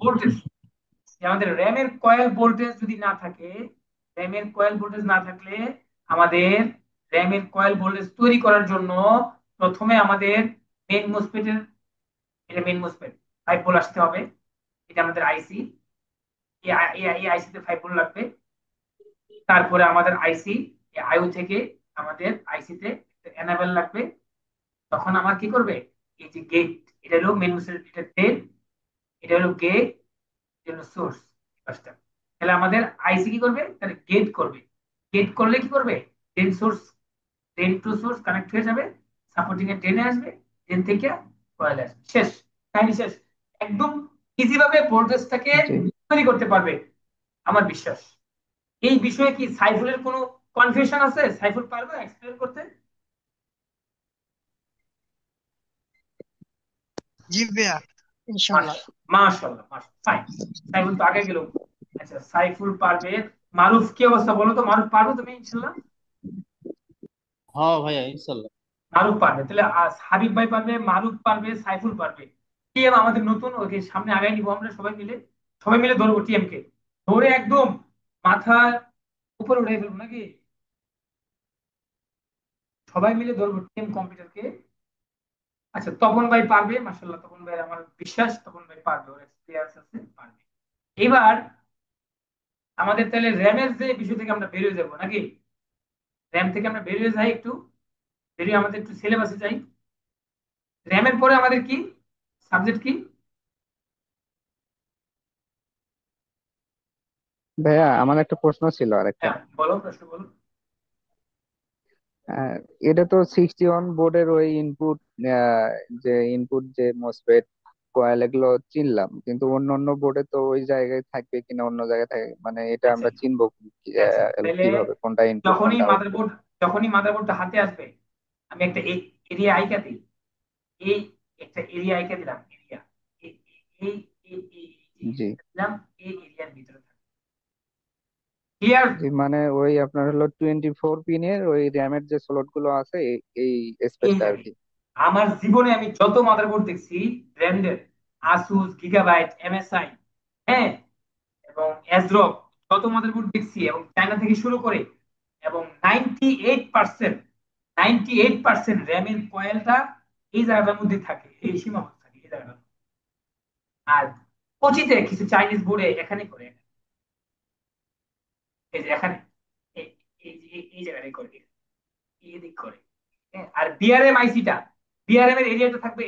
Voltage, আমাদের র্যামের coil voltage যদি না থাকে, র্যামের কয়েল ভোল্টেজ না থাকলে আমাদের র্যামের কয়েল ভোল্টেজ তৈরি করার জন্য প্রথমে আমাদের মেইন মসফেটের, এটা মেইন মসফেট 5 ভোল্ট আসতে হবে। এটা আমাদের আইসি, এই আইসিতে 5 ভোল্ট লাগবে। তারপরে আমাদের আইসি, আইও থেকে আমাদের আইসিতে এনাবেল লাগবে। তখন আমার কি করবে, এই যে গেট, এটা হলো মেইন মসফেট, এটা ড্রেন, এটা হলো গেট, এটা হলো সোর্স। পাঁচটা, তাহলে আমাদের আইসি কি করবে, তাহলে গেট করবে। গেট করলে কি করবে, drain source, drain to source connect হয়ে যাবে, সাপোর্টিং এ ড্রেনে আসবে, ড্রেন থেকে কয়েলে আসবে, শেষ, কাহিনী শেষ। একদম ইজি ভাবে ভোল্টেজটাকে জি তৈরি করতে পারবে আমার বিশ্বাস। এই বিষয়ে কি সাইফুলের কোনো কনফিউশন আছে? সাইফুল পারবে এক্সপ্লেন করতে? জি ভাইয়া, ইনশাল্লাহ। মাশাআল্লাহ, মাশাআল্লাহ, ফাইন। সাইফুল তো আগে গেল। আচ্ছা, সাইফুল পারবে। মারুফ কি অবস্থা বলো তো, মারুফ পারবে তুমি ইনশাল্লাহ? হ্যাঁ ভাইয়া, ইনশাল্লাহ। মারুফ পারবে, তাহলে হাবিব ভাই পারবে, মারুফ পারবে, সাইফুল পারবে। টিএম আমাদের নতুন, ওকে সামনে আগায় নিবো আমরা সবাই মিলে। সবাই মিলে ধরবো টিএম কে, ধরে একদম মাথার উপরে উঠে ফেলবো নাকি? সবাই মিলে ধরবো টিএম কম্পিউটারকে। আচ্ছা, তপন ভাই পারবে, মাশাল্লাহ, তপন ভাই আমার বিশ্বাস তপন ভাই পারবে, ওর এক্সপিরিয়েন্স আছে, পারবে। এবার আমাদের তাহলে র্যামের যে বিষয় থেকে আমরা বেরিয়ে যাব নাকি? র্যাম থেকে আমরা বেরিয়ে যাই একটু, বেরিয়ে আমাদের একটু সিলেবাসে যাই। র্যামের পরে আমাদের কি সাবজেক্ট কি? ভাইয়া, আমার একটা প্রশ্ন ছিল আরেকটা। হ্যাঁ বলো, প্রশ্ন বলো। আহ, এটা তো 61 বোর্ডের ওই ইনপুট, যে ইনপুট যে মসফেট কয়েল এগুলো চিনলাম, কিন্তু অন্য অন্য বোর্ডে তো ওই জায়গায় থাকবে কিনা, অন্য জায়গায় থাকে, মানে এটা আচ্ছা, আমরা চিনবো আচ্ছা, তাহলে কিভাবে কোনটা ইনপুট যখনই কোনটা আউটপুট? মাদারবোর্ড, যখনই মাদারবোর্ডটা হাতে আসবে, আমি একটা এরিয়া আইকা দিই। এই একটা এরিয়া আইকা দিলাম, এরিয়া, এই এই এই এই জি দিলাম, এই এরিয়ার ভিতরে থাকে, ক্লিয়ার? জি, মানে ওই আপনার হলো 24 পিনের ওই র্যামের যে স্লট গুলো আছে এই এই স্পেসটা আর জায়গায় কি। আমার জীবনে আমি যত মাদারবোর্ড দেখছি ব্র্যান্ডের, আসুস, গিগাবাইট, এমএসআই, হ্যাঁ, এবং এজরক, যত মাদারবোর্ড দেখছি এবং চায়না থেকে শুরু করে, এবং 98%, 98% র্যামের কয়েলটা এই জায়গাটার মধ্যে থাকে, এই সীমাবদ্ধ থাকে এই জায়গাটা। আর কোচিতে কিছু চাইনিজ বোর্ডে এখানে করে, এই যে এখানে, এই জায়গাটাই করে, এই দিক করে। হ্যাঁ, আর বিআরএম আইসিটা, বিআরএম এর এরিয়াটা থাকবে